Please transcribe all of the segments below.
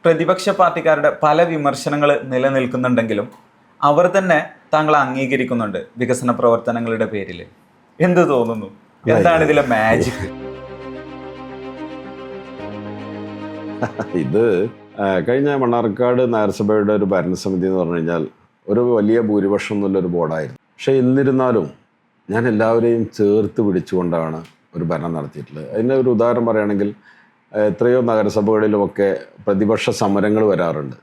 പ്രതിപക്ഷ പാർട്ടിക്കാരുടെ പല വിമർശനങ്ങൾ നിലനിൽക്കുന്നുണ്ടെങ്കിലും അവർ തന്നെ താങ്കളെ അംഗീകരിക്കുന്നുണ്ട് വികസന പ്രവർത്തനങ്ങളുടെ പേരിൽ. എന്ത് തോന്നുന്നു? എന്താണ് ഇതിലെ മാജിക്? ഇത് കഴിഞ്ഞ മണ്ണാർക്കാട് നഗരസഭയുടെ ഒരു ഭരണസമിതി എന്ന് പറഞ്ഞു കഴിഞ്ഞാൽ ഒരു വലിയ ഭൂരിപക്ഷം എന്നുള്ളൊരു ബോർഡായിരുന്നു. പക്ഷേ എന്നിരുന്നാലും ഞാൻ എല്ലാവരെയും ചേർത്ത് പിടിച്ചുകൊണ്ടാണ് ഒരു ഭരണം നടത്തിയിട്ടുള്ളത്. അതിൻ്റെ ഒരു ഉദാഹരണം പറയുകയാണെങ്കിൽ എത്രയോ നഗരസഭകളിലുമൊക്കെ പ്രതിപക്ഷ സമരങ്ങൾ വരാറുണ്ട്.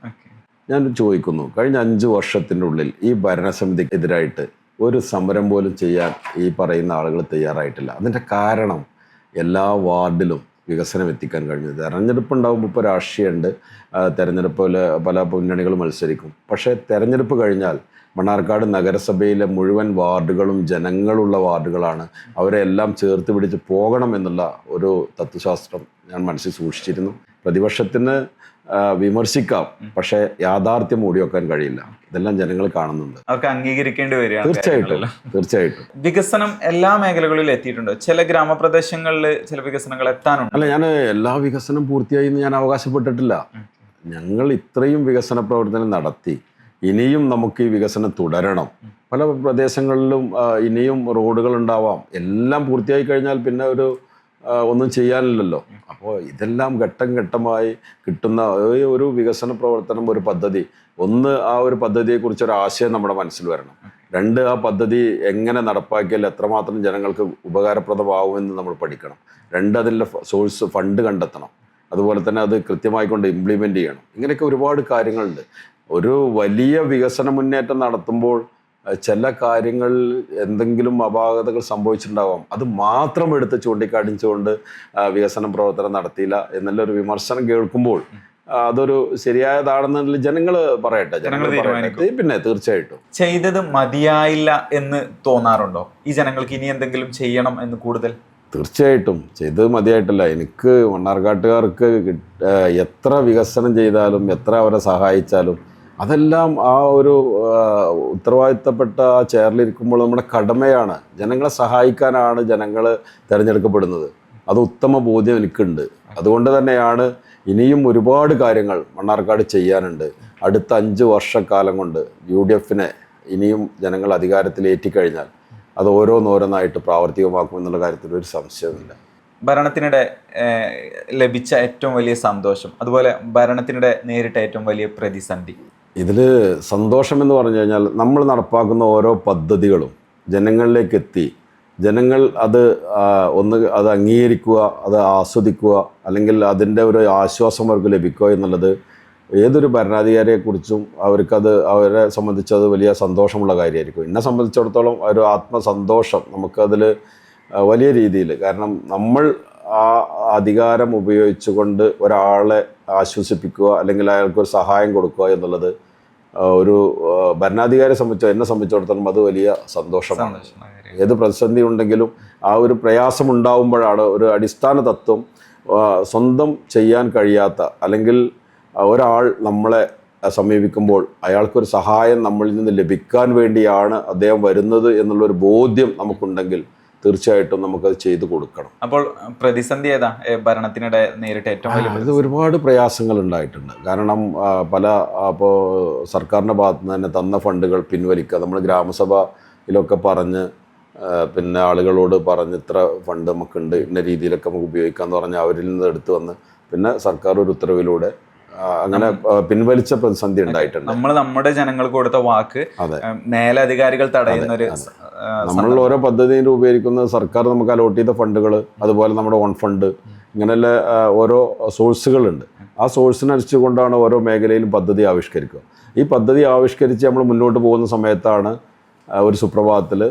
ഞാൻ ചോദിക്കുന്നു, കഴിഞ്ഞ 5 വർഷത്തിൻ്റെ ഉള്ളിൽ ഈ ഭരണസമിതിക്ക് എതിരായിട്ട് ഒരു സമരം പോലും ചെയ്യാൻ ഈ പറയുന്ന ആളുകൾ തയ്യാറായിട്ടില്ല. അതിൻ്റെ കാരണം എല്ലാ വാർഡിലും വികസനം എത്തിക്കാൻ കഴിഞ്ഞു. തെരഞ്ഞെടുപ്പ് ഉണ്ടാകുമ്പോൾ ഇപ്പോൾ രാഷ്ട്രീയമുണ്ട്, തെരഞ്ഞെടുപ്പിൽ പല മുന്നണികൾ മത്സരിക്കും. പക്ഷേ തെരഞ്ഞെടുപ്പ് കഴിഞ്ഞാൽ മണ്ണാർക്കാട് നഗരസഭയിലെ മുഴുവൻ വാർഡുകളും ജനങ്ങളുള്ള വാർഡുകളാണ്. അവരെ എല്ലാം ചേർത്ത് പിടിച്ച് പോകണം എന്നുള്ള ഒരു തത്വശാസ്ത്രം ഞാൻ മനസ്സിൽ സൂക്ഷിച്ചിരുന്നു. പ്രതിപക്ഷത്തിന് വിമർശിക്കാം, പക്ഷേ യാഥാർത്ഥ്യം മൂടിവെക്കാൻ കഴിയില്ല. ഇതെല്ലാം ജനങ്ങൾ കാണുന്നുണ്ട്, അവർക്ക് അംഗീകരിക്കേണ്ടി വരിക. തീർച്ചയായിട്ടും വികസനം എല്ലാ മേഖലകളിലും എത്തിയിട്ടുണ്ടോ? ചില ഗ്രാമപ്രദേശങ്ങളിൽ ചില വികസനങ്ങൾ എത്താനുണ്ട്. അല്ല, ഞാൻ എല്ലാ വികസനം പൂർത്തിയായി എന്ന് ഞാൻ അവകാശപ്പെട്ടിട്ടില്ല. ഞങ്ങൾ ഇത്രയും വികസന പ്രവർത്തനം നടത്തി, ഇനിയും നമുക്ക് ഈ വികസനം തുടരണം. പല പ്രദേശങ്ങളിലും ഇനിയും റോഡുകൾ ഉണ്ടാവാം. എല്ലാം പൂർത്തിയായി കഴിഞ്ഞാൽ പിന്നെ ഒന്നും ചെയ്യാനില്ലല്ലോ. അപ്പോൾ ഇതെല്ലാം ഘട്ടം ഘട്ടമായി കിട്ടുന്ന ഒരു വികസന പ്രവർത്തനം, ഒരു പദ്ധതി. ഒന്ന്, ആ ഒരു പദ്ധതിയെക്കുറിച്ച് ഒരു ആശയം നമ്മുടെ മനസ്സിൽ വരണം. 2, ആ പദ്ധതി എങ്ങനെ നടപ്പാക്കിയാൽ എത്രമാത്രം ജനങ്ങൾക്ക് ഉപകാരപ്രദമാവുമെന്ന് നമ്മൾ പഠിക്കണം. 2, അതിൻ്റെ സോഴ്സ് ഫണ്ട് കണ്ടെത്തണം. അതുപോലെ തന്നെ അത് കൃത്യമായിക്കൊണ്ട് ഇംപ്ലിമെൻ്റ് ചെയ്യണം. ഇങ്ങനെയൊക്കെ ഒരുപാട് കാര്യങ്ങളുണ്ട്. ഒരു വലിയ വികസന മുന്നേറ്റം നടത്തുമ്പോൾ ചില കാര്യങ്ങൾ എന്തെങ്കിലും അപാകതകൾ സംഭവിച്ചിട്ടുണ്ടാവാം. അത് മാത്രം എടുത്ത് ചൂണ്ടിക്കാണിച്ചുകൊണ്ട് വികസന പ്രവർത്തനം നടത്തിയില്ല എന്നുള്ള ഒരു വിമർശനം കേൾക്കുമ്പോൾ അതൊരു ശരിയായതാണെന്നതിൽ ജനങ്ങൾ പറയട്ടെ. പിന്നെ തീർച്ചയായിട്ടും ചെയ്തത് മതിയായില്ല എന്ന് തോന്നാറുണ്ടോ? ഈ ജനങ്ങൾക്ക് ഇനി എന്തെങ്കിലും ചെയ്യണം എന്ന് കൂടുതൽ? തീർച്ചയായിട്ടും ചെയ്തത് മതിയായിട്ടില്ല. എനിക്ക് മണ്ണാർക്കാട്ടുകാർക്ക് എത്ര വികസനം ചെയ്താലും എത്ര അവരെ സഹായിച്ചാലും അതെല്ലാം ആ ഒരു ഉത്തരവാദിത്തപ്പെട്ട ആ ചെയറിലിരിക്കുമ്പോൾ നമ്മുടെ കടമയാണ്. ജനങ്ങളെ സഹായിക്കാനാണ് ജനങ്ങൾ തിരഞ്ഞെടുക്കപ്പെടുന്നത്. അത് ഉത്തമ ബോധ്യം എനിക്കുണ്ട്. അതുകൊണ്ട് തന്നെയാണ് ഇനിയും ഒരുപാട് കാര്യങ്ങൾ മണ്ണാർക്കാട് ചെയ്യാനുണ്ട്. അടുത്ത 5 വർഷക്കാലം കൊണ്ട് UDF ഇനിയും ജനങ്ങൾ അധികാരത്തിലേറ്റിക്കഴിഞ്ഞാൽ അത് ഓരോന്നോരോന്നായിട്ട് പ്രാവർത്തികമാക്കുമെന്നുള്ള കാര്യത്തിൽ ഒരു സംശയമില്ല. ഭരണത്തിനിടെ ലഭിച്ച ഏറ്റവും വലിയ സന്തോഷം, അതുപോലെ ഭരണത്തിനിടെ നേരിട്ട ഏറ്റവും വലിയ പ്രതിസന്ധി? ഇതിൽ സന്തോഷം എന്ന് പറഞ്ഞു കഴിഞ്ഞാൽ നമ്മൾ നടപ്പാക്കുന്ന ഓരോ പദ്ധതികളും ജനങ്ങളിലേക്ക് എത്തി, ജനങ്ങൾ അത് അംഗീകരിക്കുക, അത് ആസ്വദിക്കുക, അല്ലെങ്കിൽ അതിൻ്റെ ഒരു ആശ്വാസം അവർക്ക് ലഭിക്കുക എന്നുള്ളത് ഏതൊരു ഭരണാധികാരിയെക്കുറിച്ചും അവരെ സംബന്ധിച്ച് അത് വലിയ സന്തോഷമുള്ള കാര്യമായിരിക്കും. എന്നെ സംബന്ധിച്ചിടത്തോളം ഒരു ആത്മസന്തോഷം നമുക്കതിൽ വലിയ രീതിയിൽ, കാരണം നമ്മൾ ആ അധികാരം ഉപയോഗിച്ചുകൊണ്ട് ഒരാളെ ആശ്വസിപ്പിക്കുക അല്ലെങ്കിൽ അയാൾക്കൊരു സഹായം കൊടുക്കുക എന്നുള്ളത് ഒരു ഭരണാധികാരിയെ എന്നെ സംബന്ധിച്ചിടത്തോളം അത് വലിയ സന്തോഷമാണ്. ഏത് പ്രതിസന്ധി ഉണ്ടെങ്കിലും ആ ഒരു പ്രയാസം ഉണ്ടാവുമ്പോഴാണ് ഒരു അടിസ്ഥാന തത്വം സ്വന്തം ചെയ്യാൻ കഴിയാത്ത, അല്ലെങ്കിൽ ഒരാൾ നമ്മളെ സമീപിക്കുമ്പോൾ അയാൾക്കൊരു സഹായം നമ്മളിൽ നിന്ന് ലഭിക്കാൻ വേണ്ടിയാണ് അദ്ദേഹം വരുന്നത് എന്നുള്ളൊരു ബോധ്യം നമുക്കുണ്ടെങ്കിൽ തീർച്ചയായിട്ടും നമുക്കത് ചെയ്തു കൊടുക്കണം. അപ്പോൾ പ്രതിസന്ധി ഏതാ ഭരണത്തിനിടെ നേരിട്ട് ഏറ്റവും വലിയ? ഇത് ഒരുപാട് പ്രയാസങ്ങൾ ഉണ്ടായിട്ടുണ്ട്. കാരണം ഇപ്പോൾ സർക്കാരിൻ്റെ ഭാഗത്ത് നിന്ന് തന്നെ തന്ന ഫണ്ടുകൾ പിൻവലിക്കുക. നമ്മൾ ഗ്രാമസഭയിലൊക്കെ പറഞ്ഞ് പിന്നെ ആളുകളോട് പറഞ്ഞ് ഇത്ര ഫണ്ട് നമുക്കുണ്ട്, ഇന്ന രീതിയിലൊക്കെ നമുക്ക് ഉപയോഗിക്കാമെന്ന് പറഞ്ഞ് അവരിൽ നിന്ന് എടുത്തു വന്ന് പിന്നെ സർക്കാർ ഒരു ഉത്തരവിലൂടെ അങ്ങനെ പിൻവലിച്ച പ്രതിസന്ധി ഉണ്ടായിട്ടുണ്ട്. നമ്മുടെ ജനങ്ങൾക്ക് കൊടുത്ത വാക്ക് മേലധികാരികൾ തടയുന്ന ഒരു, നമ്മൾ ഓരോ പദ്ധതിയിൽ ഉപയോഗിക്കുന്ന സർക്കാർ നമുക്ക് അലോട്ട് ചെയ്ത ഫണ്ടുകൾ, അതുപോലെ നമ്മുടെ ഓൺ ഫണ്ട്, ഇങ്ങനെയുള്ള ഓരോ സോഴ്സുകളുണ്ട്. ആ സോഴ്സിനനുസരിച്ചുകൊണ്ടാണ് ഓരോ മേഖലയിലും പദ്ധതി ആവിഷ്കരിക്കുക. ഈ പദ്ധതി ആവിഷ്കരിച്ച് നമ്മൾ മുന്നോട്ട് പോകുന്ന സമയത്താണ് ഒരു സുപ്രഭാതത്തിൽ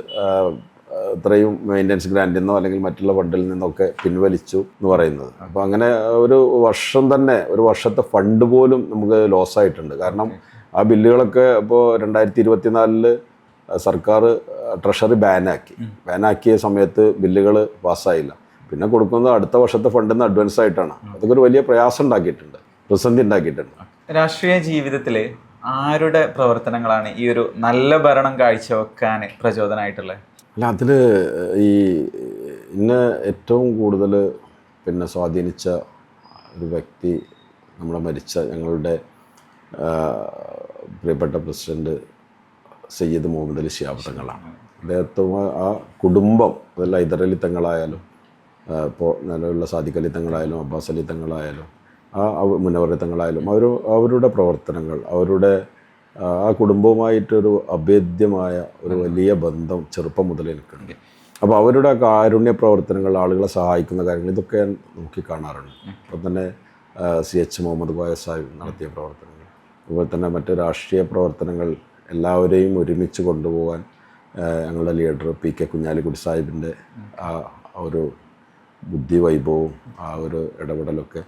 ഇത്രയും മെയിൻ്റനൻസ് ഗ്രാൻറ്റിൽ നിന്നോ അല്ലെങ്കിൽ മറ്റുള്ള ഫണ്ടിൽ നിന്നൊക്കെ പിൻവലിച്ചു എന്ന് പറയുന്നത്. അപ്പോൾ അങ്ങനെ ഒരു വർഷത്തെ ഫണ്ട് പോലും നമുക്ക് ലോസായിട്ടുണ്ട്. കാരണം ആ ബില്ലുകളൊക്കെ ഇപ്പോൾ 2024 സർക്കാർ ട്രഷറി ബാനാക്കിയ സമയത്ത് ബില്ലുകൾ പാസ്സായില്ല. പിന്നെ കൊടുക്കുന്നത് അടുത്ത വർഷത്തെ ഫണ്ടിൽ നിന്ന് അഡ്വാൻസ് ആയിട്ടാണ്. അതൊക്കെ ഒരു വലിയ പ്രയാസം ഉണ്ടാക്കിയിട്ടുണ്ട്, പ്രതിസന്ധി ഉണ്ടാക്കിയിട്ടുണ്ട്. രാഷ്ട്രീയ ജീവിതത്തിൽ ആരുടെ പ്രവർത്തനങ്ങളാണ് ഈ ഒരു നല്ല ഭരണം കാഴ്ചവെക്കാൻ പ്രചോദനമായിട്ടുള്ളത്? അല്ല, അതിൽ എന്നെ ഏറ്റവും കൂടുതൽ സ്വാധീനിച്ച ഒരു വ്യക്തി നമ്മുടെ മരിച്ച ഞങ്ങളുടെ പ്രിയപ്പെട്ട പ്രസിഡന്റ് സയ്യിദ് മുഹമ്മദ് അലി ശിഹാബ് തങ്ങളാണ്. അദ്ദേഹത്തും ആ കുടുംബം, അതല്ല ഹൈദരലി തങ്ങളായാലും ഇപ്പോൾ നിലവിലുള്ള സാദിഖ് അലി തങ്ങളായാലും അബ്ബാസ് അലി തങ്ങളായാലും മുനവർ തങ്ങളായാലും അവരുടെ പ്രവർത്തനങ്ങൾ, അവരുടെ ആ കുടുംബവുമായിട്ടൊരു അഭേദ്യമായ ഒരു വലിയ ബന്ധം ചെറുപ്പം മുതൽ എനിക്കുണ്ട്. അപ്പോൾ അവരുടെ കാരുണ്യ പ്രവർത്തനങ്ങൾ, ആളുകളെ സഹായിക്കുന്ന കാര്യങ്ങൾ, ഇതൊക്കെ ഞാൻ നോക്കി കാണാറുണ്ട്. അപ്പം തന്നെ CH മുഹമ്മദ് കോയ സാഹിബ് നടത്തിയ പ്രവർത്തനങ്ങൾ, അതുപോലെ തന്നെ മറ്റ് രാഷ്ട്രീയ പ്രവർത്തനങ്ങൾ എല്ലാവരെയും ഒരുമിച്ച് കൊണ്ടുപോകാൻ ഞങ്ങളുടെ ലീഡർ PK കുഞ്ഞാലിക്കുട്ടി സാഹിബിൻ്റെ ആ ഒരു ബുദ്ധി വൈഭവവും ആ ഒരു ഇടപെടലൊക്കെ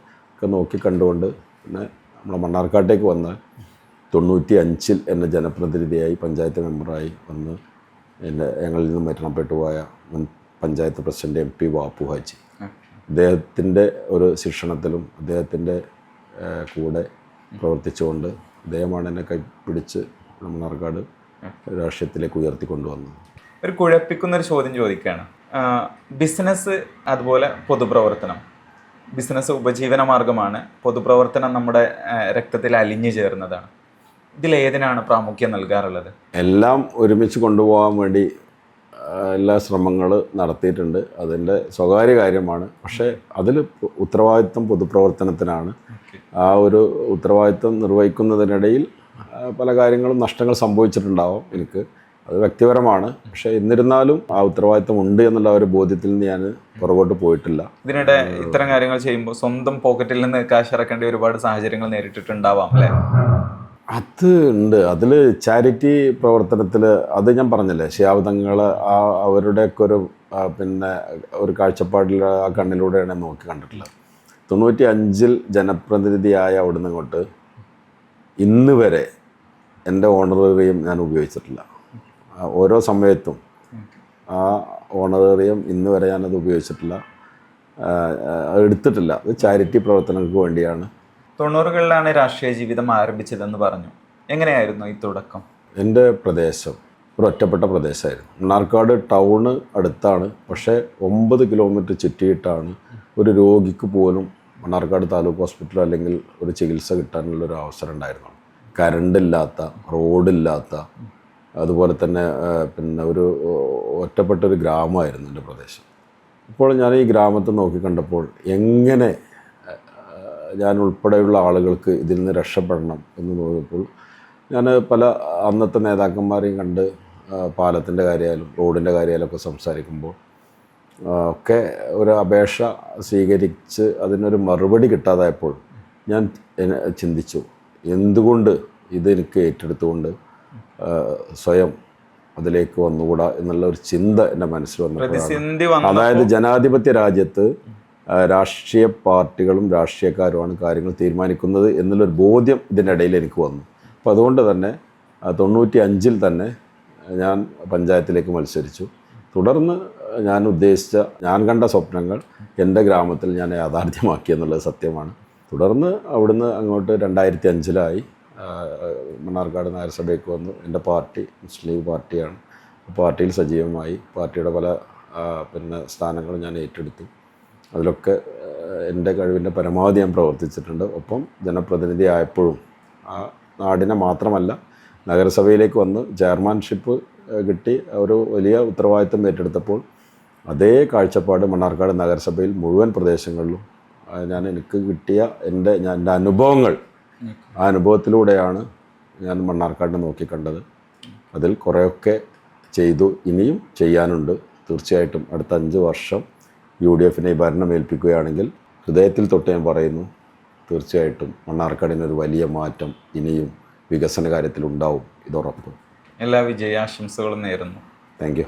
നോക്കി കണ്ടുകൊണ്ട് പിന്നെ നമ്മുടെ മണ്ണാർക്കാട്ടേക്ക് വന്നാൽ 95 എന്നെ ജനപ്രതിനിധിയായി പഞ്ചായത്ത് മെമ്പറായി വന്ന് ഞങ്ങളിൽ നിന്ന് മരണപ്പെട്ടു പോയ മുൻ പഞ്ചായത്ത് പ്രസിഡന്റ് MP വാപ്പു ഹാജി, അദ്ദേഹത്തിൻ്റെ ഒരു ശിക്ഷണത്തിലും അദ്ദേഹത്തിൻ്റെ കൂടെ പ്രവർത്തിച്ചുകൊണ്ട് അദ്ദേഹമാണ് എന്നെ കൈപ്പിടിച്ച് മണ്ണാർക്കാട് രാഷ്ട്രീയത്തിലേക്ക് ഉയർത്തിക്കൊണ്ടുവന്നത്. ഒരു കുഴപ്പിക്കുന്നൊരു ചോദ്യം ചോദിക്കുകയാണ്. ബിസിനസ് അതുപോലെ പൊതുപ്രവർത്തനം, ബിസിനസ് ഉപജീവന മാർഗമാണ്, പൊതുപ്രവർത്തനം നമ്മുടെ രക്തത്തിൽ അലിഞ്ഞു ചേർന്നതാണ്. ഇതിലേതിനാണ് പ്രാമുഖ്യം നൽകാറുള്ളത്? എല്ലാം ഒരുമിച്ച് കൊണ്ടുപോകാൻ വേണ്ടി എല്ലാ ശ്രമങ്ങൾ നടത്തിയിട്ടുണ്ട്. അതിൻ്റെ സ്വകാര്യ കാര്യമാണ്. പക്ഷേ അതിൽ ഉത്തരവാദിത്വം പൊതുപ്രവർത്തനത്തിനാണ്. ആ ഒരു ഉത്തരവാദിത്വം നിർവഹിക്കുന്നതിനിടയിൽ പല കാര്യങ്ങളും നഷ്ടങ്ങൾ സംഭവിച്ചിട്ടുണ്ടാവും എനിക്ക്, അത് വ്യക്തിപരമാണ്. പക്ഷേ എന്നിരുന്നാലും ആ ഉത്തരവാദിത്വം ഉണ്ട് എന്നുള്ള ഒരു ബോധ്യത്തിൽ നിന്ന് ഞാൻ പുറകോട്ട് പോയിട്ടില്ല. ഇതിനിടെ ഇത്തരം കാര്യങ്ങൾ ചെയ്യുമ്പോൾ സ്വന്തം പോക്കറ്റിൽ നിന്ന് കാശ് ഇറക്കേണ്ട ഒരുപാട് സാഹചര്യങ്ങൾ നേരിട്ടിട്ടുണ്ടാവാം അല്ലേ? അത് ഉണ്ട്. അതിൽ ചാരിറ്റി പ്രവർത്തനത്തിൽ അത് ഞാൻ പറഞ്ഞില്ലേ, ശിഹാബ് തങ്ങൾ അവരുടെയൊക്കെ ഒരു പിന്നെ ഒരു കാഴ്ചപ്പാടിൽ ആ കണ്ണിലൂടെയാണ് നോക്കി കണ്ടിട്ടുള്ളത്. 95 ജനപ്രതിനിധിയായ അവിടുന്ന് ഇങ്ങോട്ട് ഇന്ന് വരെ എൻ്റെ ഓണറേറിയം ഞാൻ ഉപയോഗിച്ചിട്ടില്ല. ഓരോ സമയത്തും ആ ഓണറേറിയം ഇന്ന് വരെ ഞാനത് ഉപയോഗിച്ചിട്ടില്ല, എടുത്തിട്ടില്ല. അത് ചാരിറ്റി പ്രവർത്തനങ്ങൾക്ക് വേണ്ടിയാണ്. 90കളിലാണ് രാഷ്ട്രീയ ജീവിതം ആരംഭിച്ചതെന്ന് പറഞ്ഞു. എങ്ങനെയായിരുന്നു ഈ തുടക്കം? എൻ്റെ പ്രദേശം ഒരു ഒറ്റപ്പെട്ട പ്രദേശമായിരുന്നു. മണ്ണാർക്കാട് ടൗണ് അടുത്താണ്, പക്ഷേ 9 കിലോമീറ്റർ ചുറ്റിയിട്ടാണ് ഒരു രോഗിക്ക് പോലും മണ്ണാർക്കാട് താലൂക്ക് ഹോസ്പിറ്റൽ അല്ലെങ്കിൽ ഒരു ചികിത്സ കിട്ടാനുള്ളൊരു അവസരം ഉണ്ടായിരുന്നു. കറണ്ടില്ലാത്ത, റോഡില്ലാത്ത, അതുപോലെ തന്നെ പിന്നെ ഒരു ഒറ്റപ്പെട്ടൊരു ഗ്രാമമായിരുന്നു എൻ്റെ പ്രദേശം. ഇപ്പോൾ ഞാൻ ഈ ഗ്രാമത്തെ നോക്കിക്കണ്ടപ്പോൾ എങ്ങനെ ഞാൻ ഉൾപ്പെടെയുള്ള ആളുകൾക്ക് ഇതിൽ നിന്ന് രക്ഷപ്പെടണം എന്ന് നോക്കിയപ്പോൾ ഞാൻ പല അന്നത്തെ നേതാക്കന്മാരെയും കണ്ട് പാലത്തിൻ്റെ കാര്യമായാലും റോഡിൻ്റെ കാര്യമായാലും ഒക്കെ സംസാരിക്കുമ്പോൾ ഒക്കെ ഒരു അപേക്ഷ സ്വീകരിച്ച് അതിനൊരു മറുപടി കിട്ടാതായപ്പോൾ ഞാൻ ചിന്തിച്ചു, എന്തുകൊണ്ട് ഇതെനിക്ക് ഏറ്റെടുത്തുകൊണ്ട് സ്വയം അതിലേക്ക് വന്നുകൂടാ എന്നുള്ള ഒരു ചിന്ത എൻ്റെ മനസ്സിൽ വന്നപ്പോഴാണ്. അതായത് ജനാധിപത്യ രാജ്യത്ത് രാഷ്ട്രീയ പാർട്ടികളും രാഷ്ട്രീയക്കാരുമാണ് കാര്യങ്ങൾ തീരുമാനിക്കുന്നത് എന്നുള്ളൊരു ബോധ്യം ഇതിൻ്റെ ഇടയിൽ എനിക്ക് വന്നു. അപ്പോൾ അതുകൊണ്ട് തന്നെ 95 തന്നെ ഞാൻ പഞ്ചായത്തിലേക്ക് മത്സരിച്ചു. തുടർന്ന് ഞാൻ കണ്ട സ്വപ്നങ്ങൾ എൻ്റെ ഗ്രാമത്തിൽ ഞാൻ യാഥാർത്ഥ്യമാക്കി എന്നുള്ളത് സത്യമാണ്. തുടർന്ന് അവിടുന്ന് അങ്ങോട്ട് 2005 മണ്ണാർക്കാട് നഗരസഭയ്ക്ക് വന്നു. എൻ്റെ പാർട്ടി മുസ്ലിം ലീഗ് പാർട്ടിയാണ്. പാർട്ടിയിൽ സജീവമായി പാർട്ടിയുടെ പല പിന്നെ സ്ഥാനങ്ങൾ ഞാൻ ഏറ്റെടുത്തു. അതിലൊക്കെ എൻ്റെ കഴിവിൻ്റെ പരമാവധി ഞാൻ പ്രവർത്തിച്ചിട്ടുണ്ട്. ഒപ്പം ജനപ്രതിനിധി ആയപ്പോഴും ആ നാടിനെ മാത്രമല്ല നഗരസഭയിലേക്ക് വന്ന് ചെയർമാൻഷിപ്പ് കിട്ടി ഒരു വലിയ ഉത്തരവാദിത്തം ഏറ്റെടുത്തപ്പോൾ അതേ കാഴ്ചപ്പാട് മണ്ണാർക്കാട് നഗരസഭയിൽ മുഴുവൻ പ്രദേശങ്ങളിലും എനിക്ക് കിട്ടിയ എൻ്റെ അനുഭവങ്ങൾ, ആ അനുഭവത്തിലൂടെയാണ് ഞാൻ മണ്ണാർക്കാടിനെ നോക്കിക്കണ്ടത്. അതിൽ കുറേയൊക്കെ ചെയ്തു, ഇനിയും ചെയ്യാനുണ്ട്. തീർച്ചയായിട്ടും അടുത്ത 5 വർഷം UDF ഭരണം ഏൽപ്പിക്കുകയാണെങ്കിൽ ഹൃദയത്തിൽ തൊട്ട് ഞാൻ പറയുന്നു, തീർച്ചയായിട്ടും മണ്ണാർക്കാടിനൊരു വലിയ മാറ്റം ഇനിയും വികസന കാര്യത്തിൽ ഉണ്ടാവും, ഇതുറപ്പ്. എല്ലാ വിജയാശംസകളും നേരുന്നു. Thank you.